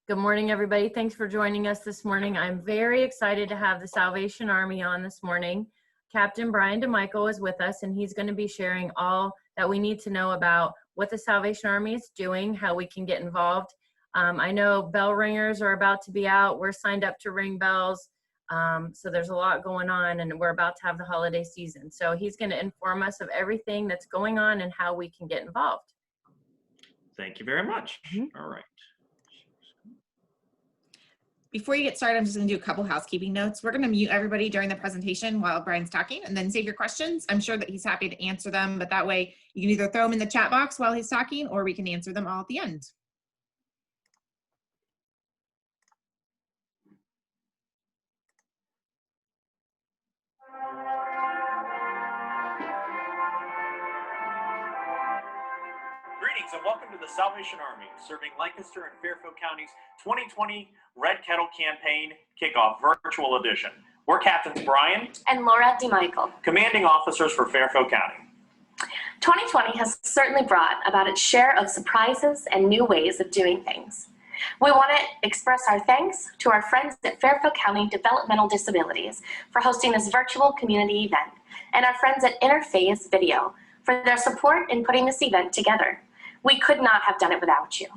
Good morning, everybody. Thanks for joining us this morning. I'm very excited to have the Salvation Army on this morning. Captain Brian DeMichael is with us, and he's going to be sharing all that we need to know about what the Salvation Army is doing, how we can get involved. I know bell ringers are about to be out. We're signed up to ring bells. So there's a lot going on, and we're about to have the holiday season. So he's going to inform us of everything that's going on and how we can get involved. Thank you very much. All right. Before you get started, I'm just going to do a couple housekeeping notes. We're going to mute everybody during the presentation while Brian's talking, and then save your questions. I'm sure that he's happy to answer them, but that way you can either throw them in the chat box while he's talking, or we can answer them all at the end. Greetings and welcome to the Salvation Army, serving Lancaster and Fairfield County's 2020 Red Kettle Campaign Kickoff Virtual Edition. We're Captains Brian and Laura DeMichael, commanding officers for Fairfield County. 2020 has certainly brought about its share of surprises and new ways of doing things. We want to express our thanks to our friends at Fairfield County Developmental Disabilities for hosting this virtual community event, and our friends at Interface Video for their support in putting this event together. We could not have done it without you.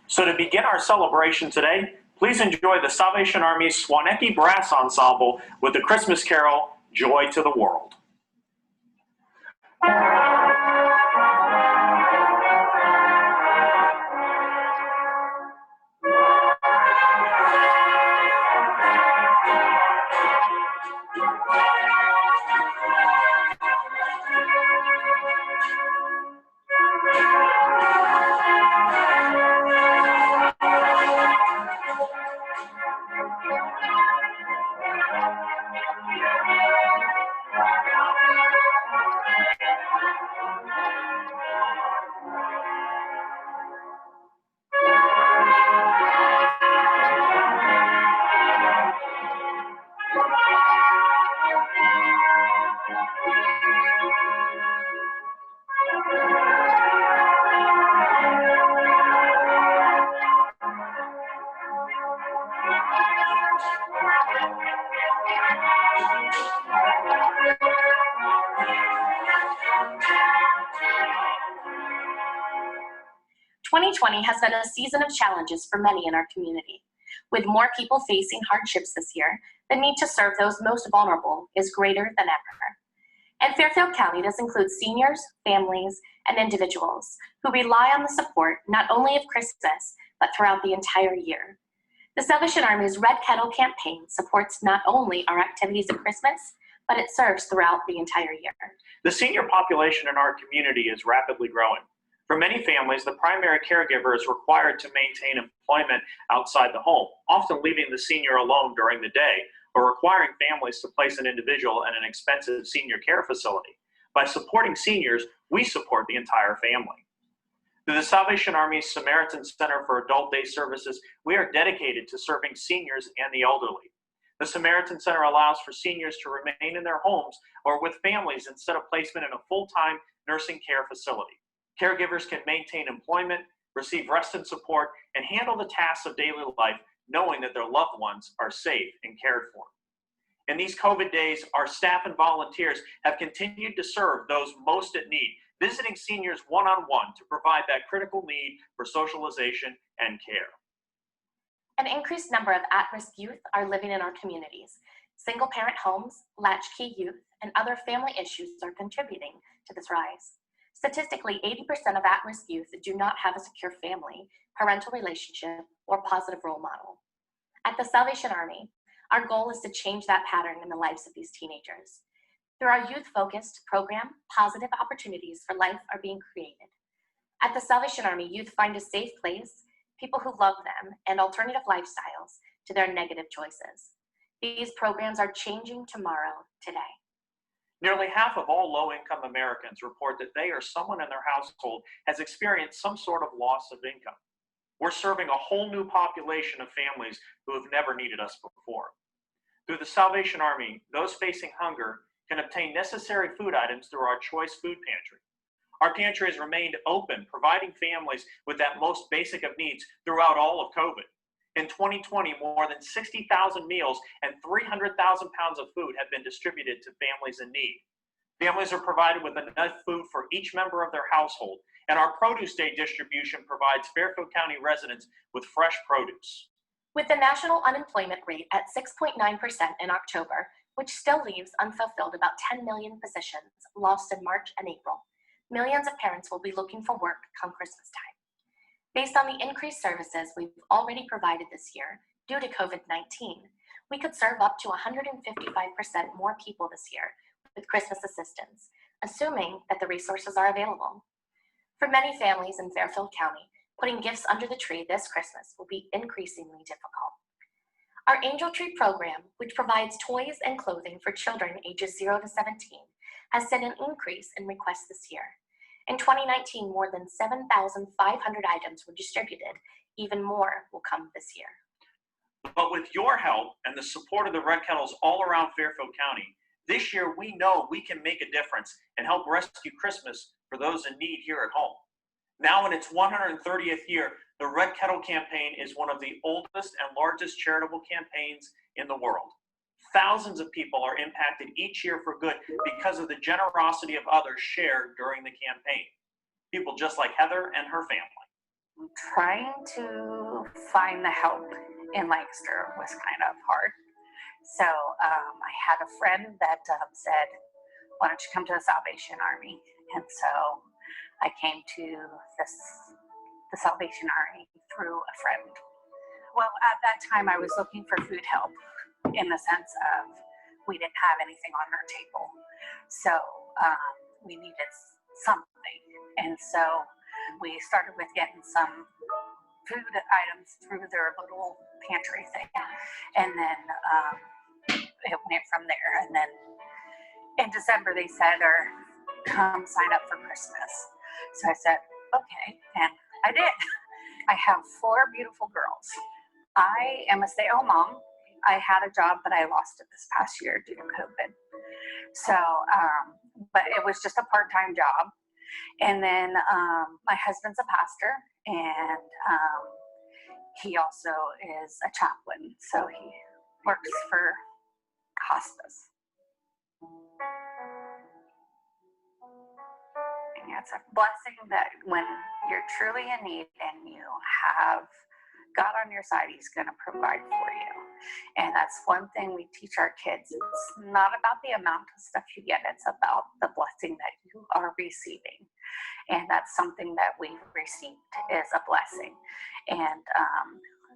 So to begin our celebration today, please enjoy the Salvation Army's Swanecki Brass Ensemble with the Christmas carol, Joy to the World. 2020 has been a season of challenges for many in our community. With more people facing hardships this year, the need to serve those most vulnerable is greater than ever. And Fairfield County does include seniors, families, and individuals who rely on the support not only of Christmas, but throughout the entire year. The Salvation Army's Red Kettle campaign supports not only our activities at Christmas, but it serves throughout the entire year. The senior population in our community is rapidly growing. For many families, the primary caregiver is required to maintain employment outside the home, often leaving the senior alone during the day, or requiring families to place an individual in an expensive senior care facility. By supporting seniors, we support the entire family. Through the Salvation Army's Samaritan Center for Adult Day Services, we are dedicated to serving seniors and the elderly. The Samaritan Center allows for seniors to remain in their homes or with families instead of placement in a full-time nursing care facility. Caregivers can maintain employment, receive rest and support, and handle the tasks of daily life, knowing that their loved ones are safe and cared for. In these COVID days, our staff and volunteers have continued to serve those most at need, visiting seniors one-on-one to provide that critical need for socialization and care. An increased number of at-risk youth are living in our communities. Single-parent homes, latchkey youth, and other family issues are contributing to this rise. Statistically, 80% of at-risk youth do not have a secure family, parental relationship, or positive role model. At the Salvation Army, our goal is to change that pattern in the lives of these teenagers. Through our youth-focused program, positive opportunities for life are being created. At the Salvation Army, youth find a safe place, people who love them, and alternative lifestyles to their negative choices. These programs are changing tomorrow, today. Nearly half of all low-income Americans report that they or someone in their household has experienced some sort of loss of income. We're serving a whole new population of families who have never needed us before. Through the Salvation Army, those facing hunger can obtain necessary food items through our Choice Food Pantry. Our pantry has remained open, providing families with that most basic of needs throughout all of COVID. In 2020, more than 60,000 meals and 300,000 pounds of food have been distributed to families in need. Families are provided with enough food for each member of their household, and our Produce Day distribution provides Fairfield County residents with fresh produce. With the national unemployment rate at 6.9% in October, which still leaves unfulfilled about 10 million positions lost in March and April, millions of parents will be looking for work come Christmas time. Based on the increased services we've already provided this year due to COVID-19, we could serve up to 155% more people this year with Christmas assistance, assuming that the resources are available. For many families in Fairfield County, putting gifts under the tree this Christmas will be increasingly difficult. Our Angel Tree program, which provides toys and clothing for children ages 0 to 17, has seen an increase in requests this year. In 2019, more than 7,500 items were distributed. Even more will come this year. But with your help and the support of the Red Kettles all around Fairfield County, this year we know we can make a difference and help rescue Christmas for those in need here at home. Now in its 130th year, the Red Kettle campaign is one of the oldest and largest charitable campaigns in the world. Thousands of people are impacted each year for good because of the generosity of others shared during the campaign. People just like Heather and her family. Trying to find the help in Lancaster was kind of hard. So I had a friend that said, why don't you come to the Salvation Army? And so I came to the Salvation Army through a friend. Well, at that time I was looking for food help in the sense of we didn't have anything on our table. So we needed something. And so we started with getting some food items through their little pantry thing. And then it went from there. And then in December they said, or come sign up for Christmas. So I said, okay, and I did. I have 4 beautiful girls. I am a stay-at-home mom. I had a job, but I lost it this past year due to COVID. So, but it was just a part-time job. And then my husband's a pastor, and he also is a chaplain. So he works for hospice. And it's a blessing that when you're truly in need and you have God on your side, he's going to provide for you. And that's one thing we teach our kids. It's not about the amount of stuff you get. It's about the blessing that you are receiving. And that's something that we've received is a blessing. And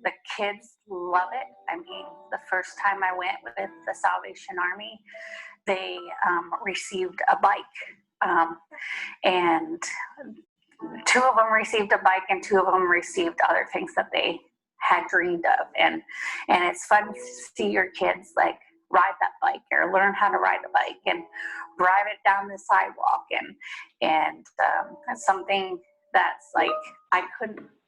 the kids love it. I mean, the first time I went with the Salvation Army, they received a bike. And 2 of them received a bike and 2 of them received other things that they had dreamed of. And it's fun to see your kids like ride that bike or learn how to ride a bike and drive it down the sidewalk. And that's something that's like,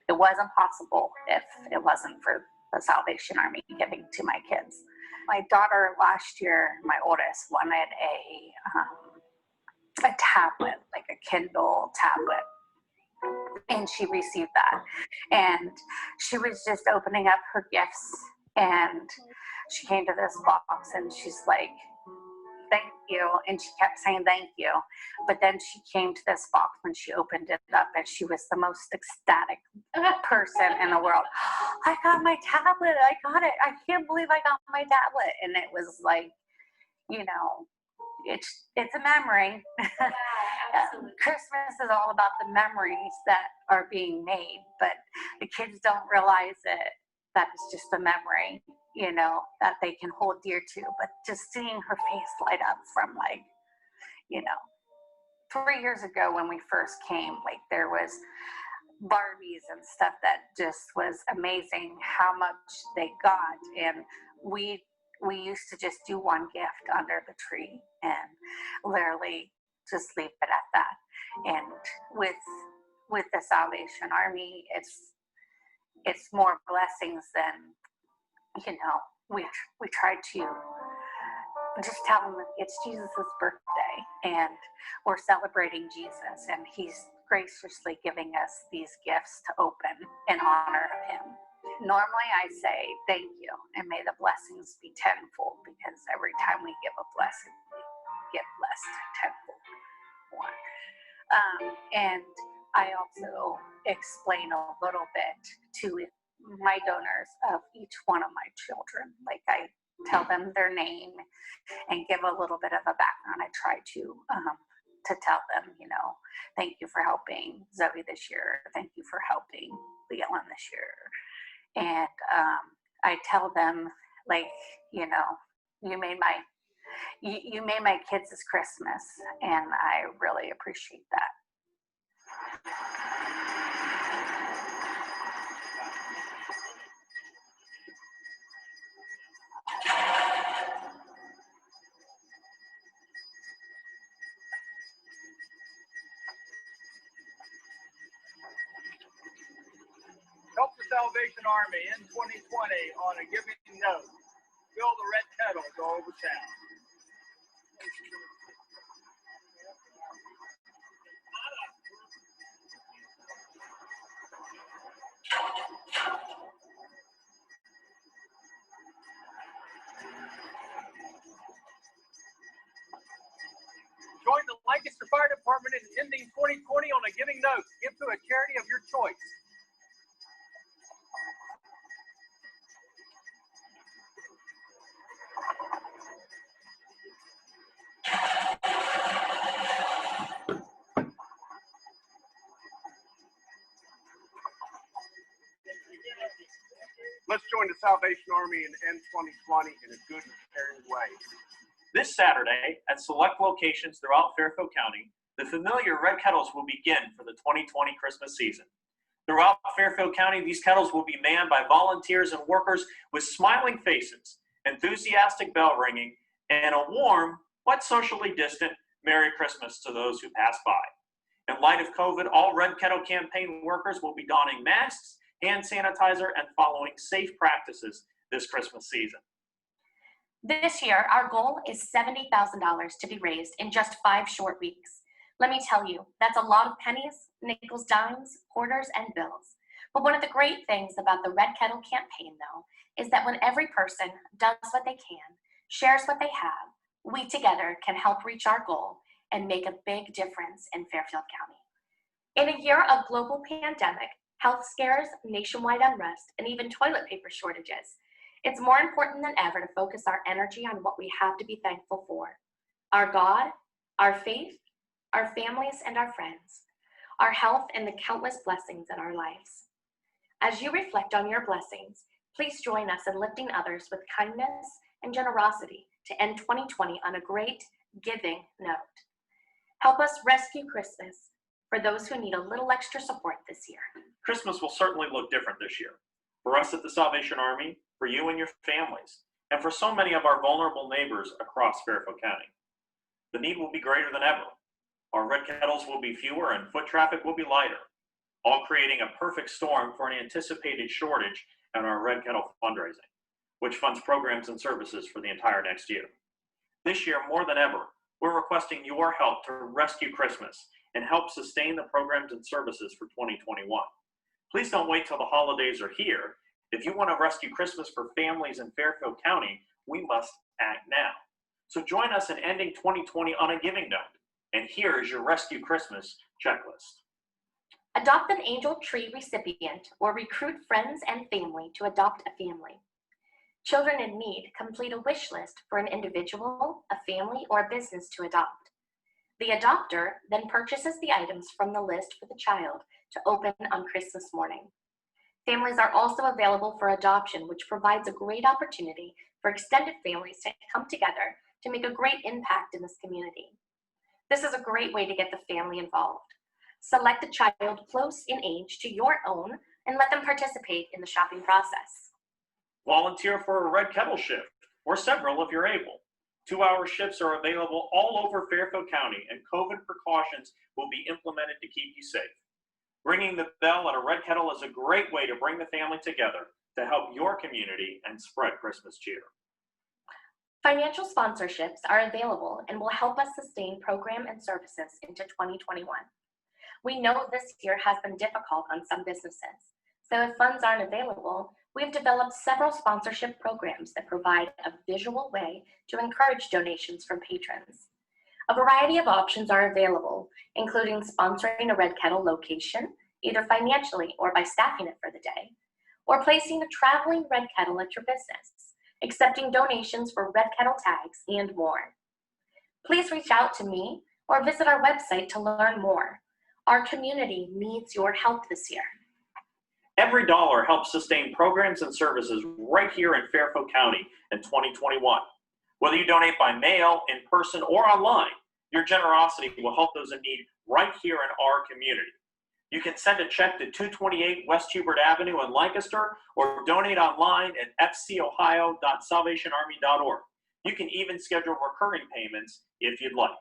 it wasn't possible if it wasn't for the Salvation Army giving to my kids. My daughter last year, my oldest, wanted a tablet, like a Kindle tablet. And she received that. And she was just opening up her gifts. And she came to this box and she's like, thank you. And she kept saying thank you. But then she came to this box when she opened it up and she was the most ecstatic person in the world. I got my tablet. I got it. I can't believe I got my tablet. And it was like, you know, it's a memory. Christmas is all about the memories that are being made, but the kids don't realize that it's just a memory, you know, that they can hold dear to. But just seeing her face light up from like, you know, 3 years ago when we first came, like there was Barbies and stuff that just was amazing how much they got. And we used to just do one gift under the tree and literally just leave it at that. And with the Salvation Army, it's more blessings than, you know, we try to just tell them it's Jesus' birthday and we're celebrating Jesus and he's graciously giving us these gifts to open in honor of him. Normally I say thank you and may the blessings be tenfold, because every time we give a blessing, we get blessed tenfold more. And I also explain a little bit to my donors of each one of my children. Like, I tell them their name and give a little bit of a background. I try to tell them, you know, thank you for helping Zoe this year. Thank you for helping Leon this year. And I tell them, like, you know, you made my kids this Christmas, and I really appreciate that. Help the Salvation Army in 2020 on a giving note. Fill the red kettle, go over town. Join the Lancaster Fire Department in ending 2020 on a giving note. Give to a charity of your choice. Let's join the Salvation Army and end 2020 in a good and caring way. This Saturday, at select locations throughout Fairfield County, the familiar red kettles will begin for the 2020 Christmas season. Throughout Fairfield County, these kettles will be manned by volunteers and workers with smiling faces, enthusiastic bell ringing, and a warm but socially distant Merry Christmas to those who pass by. In light of COVID, all Red Kettle campaign workers will be donning masks, hand sanitizer, and following safe practices this Christmas season. This year, our goal is $70,000 to be raised in just 5 short weeks. Let me tell you, that's a lot of pennies, nickels, dimes, quarters, and bills. But one of the great things about the Red Kettle campaign, though, is that when every person does what they can, shares what they have, we together can help reach our goal and make a big difference in Fairfield County. In a year of global pandemic, health scares, nationwide unrest, and even toilet paper shortages, it's more important than ever to focus our energy on what we have to be thankful for: our God, our faith, our families, and our friends, our health, and the countless blessings in our lives. As you reflect on your blessings, please join us in lifting others with kindness and generosity to end 2020 on a great giving note. Help us rescue Christmas for those who need a little extra support this year. Christmas will certainly look different this year. For us at the Salvation Army, for you and your families, and for so many of our vulnerable neighbors across Fairfield County. The need will be greater than ever. Our red kettles will be fewer and foot traffic will be lighter, all creating a perfect storm for an anticipated shortage in our Red Kettle fundraising, which funds programs and services for the entire next year. This year, more than ever, we're requesting your help to rescue Christmas and help sustain the programs and services for 2021. Please don't wait till the holidays are here. If you want to rescue Christmas for families in Fairfield County, we must act now. So join us in ending 2020 on a giving note. And here is your Rescue Christmas checklist. Adopt an Angel Tree recipient or recruit friends and family to adopt a family. Children in need complete a wish list for an individual, a family, or a business to adopt. The adopter then purchases the items from the list for the child to open on Christmas morning. Families are also available for adoption, which provides a great opportunity for extended families to come together to make a great impact in this community. This is a great way to get the family involved. Select a child close in age to your own and let them participate in the shopping process. Volunteer for a Red Kettle shift, or several if you're able. 2-hour shifts are available all over Fairfield County, and COVID precautions will be implemented to keep you safe. Ringing the bell at a Red Kettle is a great way to bring the family together to help your community and spread Christmas cheer. Financial sponsorships are available and will help us sustain program and services into 2021. We know this year has been difficult on some businesses. So if funds aren't available, we've developed several sponsorship programs that provide a visual way to encourage donations from patrons. A variety of options are available, including sponsoring a Red Kettle location, either financially or by staffing it for the day, or placing a traveling Red Kettle at your business, accepting donations for Red Kettle tags, and more. Please reach out to me or visit our website to learn more. Our community needs your help this year. Every dollar helps sustain programs and services right here in Fairfield County in 2021. Whether you donate by mail, in person, or online, your generosity will help those in need right here in our community. You can send a check to 228 West Hubert Avenue in Lancaster or donate online at fcohio.salvationarmy.org. You can even schedule recurring payments if you'd like.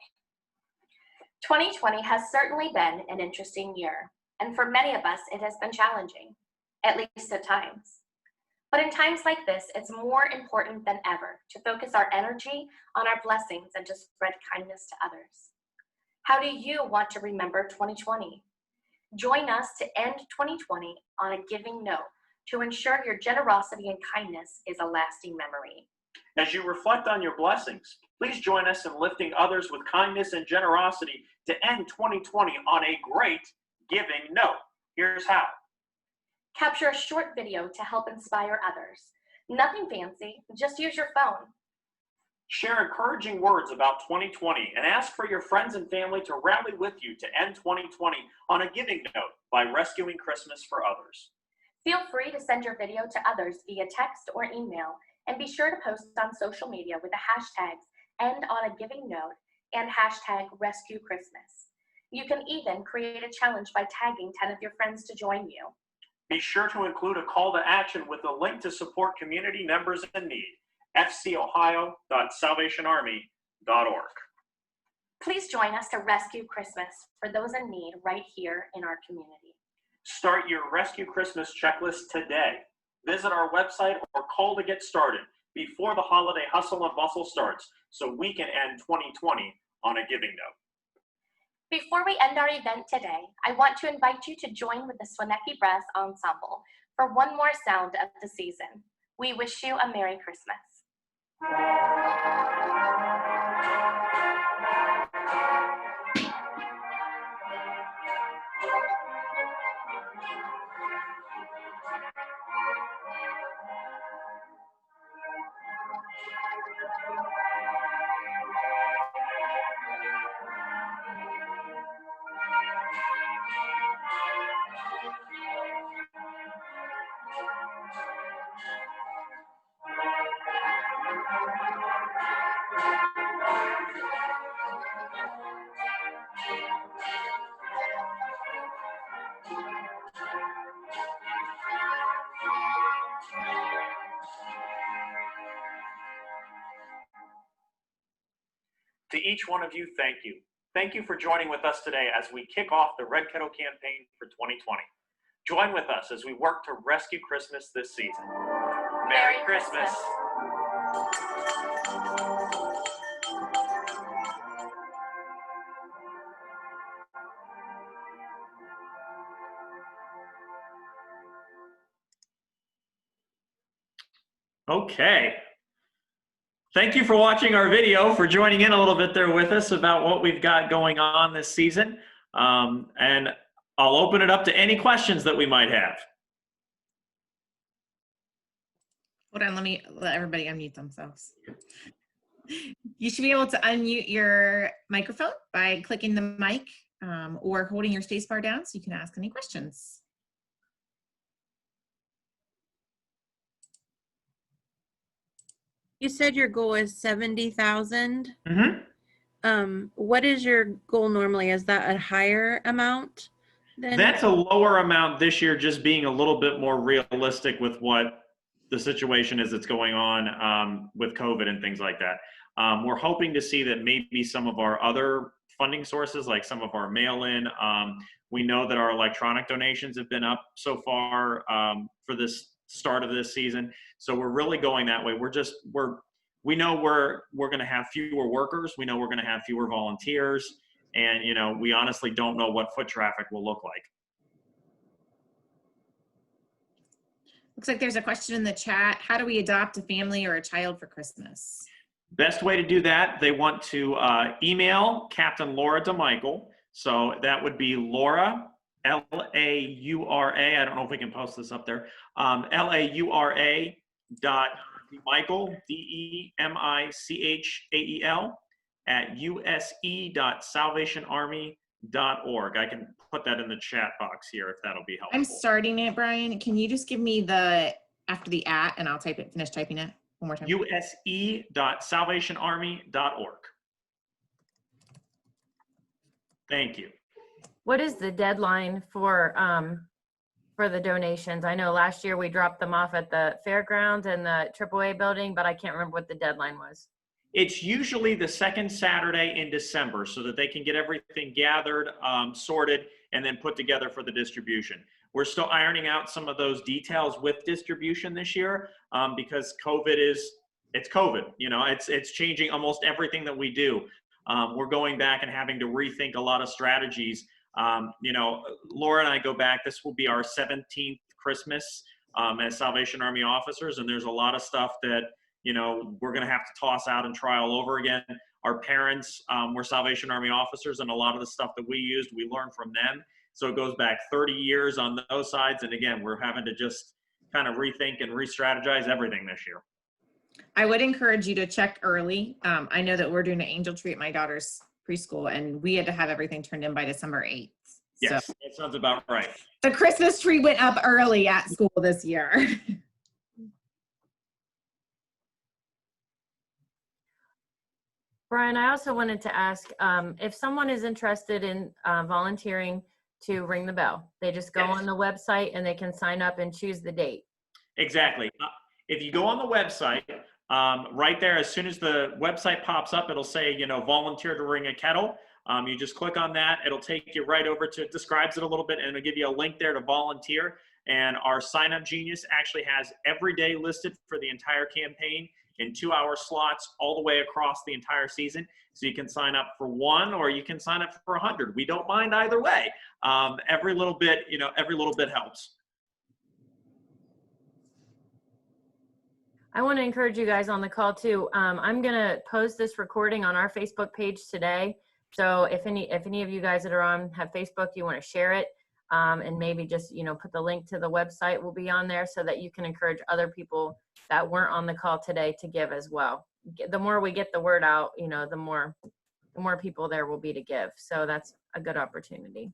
2020 has certainly been an interesting year, and for many of us, it has been challenging, at least at times. But in times like this, it's more important than ever to focus our energy on our blessings and to spread kindness to others. How do you want to remember 2020? Join us to end 2020 on a giving note to ensure your generosity and kindness is a lasting memory. As you reflect on your blessings, please join us in lifting others with kindness and generosity to end 2020 on a great giving note. Here's how. Capture a short video to help inspire others. Nothing fancy, just use your phone. Share encouraging words about 2020 and ask for your friends and family to rally with you to end 2020 on a giving note by rescuing Christmas for others. Feel free to send your video to others via text or email, and be sure to post on social media with the hashtags end on a giving note and hashtag rescue Christmas. You can even create a challenge by tagging 10 of your friends to join you. Be sure to include a call to action with a link to support community members in need. fcohio.salvationarmy.org. Please join us to rescue Christmas for those in need right here in our community. Start your Rescue Christmas checklist today. Visit our website or call to get started before the holiday hustle and bustle starts so we can end 2020 on a giving note. Before we end our event today, I want to invite you to join with the Swanecki Brass Ensemble for one more sound of the season. We wish you a Merry Christmas. To each one of you, thank you. Thank you for joining with us today as we kick off the Red Kettle campaign for 2020. Join with us as we work to rescue Christmas this season. Merry Christmas. Okay. Thank you for watching our video, for joining in a little bit there with us about what we've got going on this season. And I'll open it up to any questions that we might have. Hold on, let me let everybody unmute themselves. You should be able to unmute your microphone by clicking the mic or holding your space bar down so you can ask any questions. You said your goal is 70,000. Mm-hmm. What is your goal normally? Is that a higher amount? That's a lower amount this year, just being a little bit more realistic with what the situation is that's going on with COVID and things like that. We're hoping to see that maybe some of our other funding sources, like some of our mail-in, we know that our electronic donations have been up so far for this start of this season. So we're really going that way. We know we're going to have fewer workers. We know we're going to have fewer volunteers. And, you know, we honestly don't know what foot traffic will look like. Looks like there's a question in the chat. How do we adopt a family or a child for Christmas? Best way to do that, they want to email Captain Laura DeMichael. So that would be Laura, L-A-U-R-A. I don't know if we can post this up there. L-A-U-R-A DeMichael, D-E-M-I-C-H-A-E-L at use.salvationarmy.org. I can put that in the chat box here if that'll be helpful. I'm starting it, Brian. Can you just give me the after the at and I'll finish typing it one more time. use.salvationarmy.org. Thank you. What is the deadline for the donations? I know last year we dropped them off at the fairgrounds and the AAA building, but I can't remember what the deadline was. It's usually the second Saturday in December so that they can get everything gathered, sorted, and then put together for the distribution. We're still ironing out some of those details with distribution this year because it's COVID. You know, it's changing almost everything that we do. We're going back and having to rethink a lot of strategies. You know, Laura and I go back, this will be our 17th Christmas as Salvation Army officers, and there's a lot of stuff that, you know, we're going to have to toss out and try all over again. Our parents were Salvation Army officers, and a lot of the stuff that we used, we learned from them. So it goes back 30 years on those sides. And again, we're having to just kind of rethink and re-strategize everything this year. I would encourage you to check early. I know that we're doing an angel tree at my daughter's preschool, and we had to have everything turned in by December 8th. Yes, So that sounds about right. the Christmas tree went up early at school this year. Brian, I also wanted to ask if someone is interested in volunteering to ring the bell. They just go on the website and they can sign up and choose the date. Exactly. If you go on the website, right there, as soon as the website pops up, it'll say, you know, volunteer to ring a kettle. You just click on that. It'll take you right over to, it describes it a little bit, and it'll give you a link there to volunteer. And our sign up genius actually has every day listed for the entire campaign in 2-hour slots all the way across the entire season. So you can sign up for 1 or you can sign up for 100. We don't mind either way. Every little bit, you know, every little bit helps. I want to encourage you guys on the call too. I'm going to post this recording on our Facebook page today. So if any of you guys that are on have Facebook, you want to share it and maybe just, you know, put the link to the website will be on there so that you can encourage other people that weren't on the call today to give as well. The more we get the word out, you know, the more people there will be to give. So that's a good opportunity.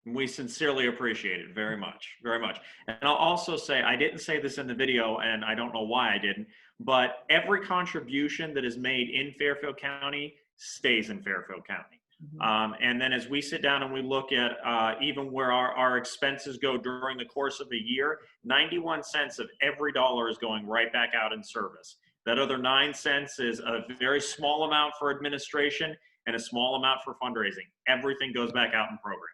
We sincerely appreciate it very much, very much. And I'll also say, I didn't say this in the video, and I don't know why I didn't, but every contribution that is made in Fairfield County stays in Fairfield County. And then as we sit down and we look at even where our expenses go during the course of a year, 91 cents of every dollar is going right back out in service. That other 9 cents is a very small amount for administration and a small amount for fundraising. Everything goes back out in program.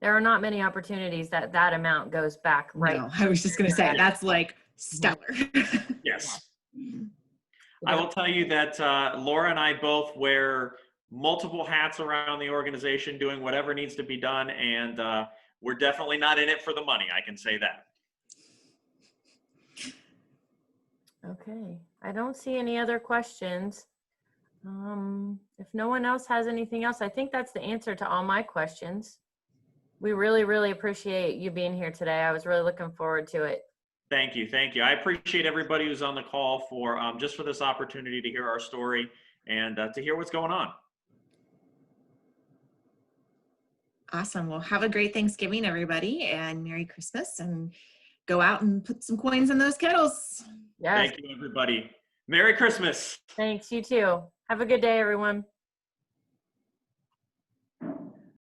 There are not many opportunities that amount goes back right. No, I was just going to say, that's like stellar. Yes. I will tell you that Laura and I both wear multiple hats around the organization doing whatever needs to be done, and we're definitely not in it for the money, I can say that. Okay, I don't see any other questions. If no one else has anything else, I think that's the answer to all my questions. We really, really appreciate you being here today. I was really looking forward to it. Thank you. Thank you. I appreciate everybody who's on the call for just for this opportunity to hear our story and to hear what's going on. Awesome. Well, have a great Thanksgiving, everybody, and Merry Christmas, and go out and put some coins in those kettles. Yes. Thank you, everybody. Merry Christmas. Thanks. You too. Have a good day, everyone.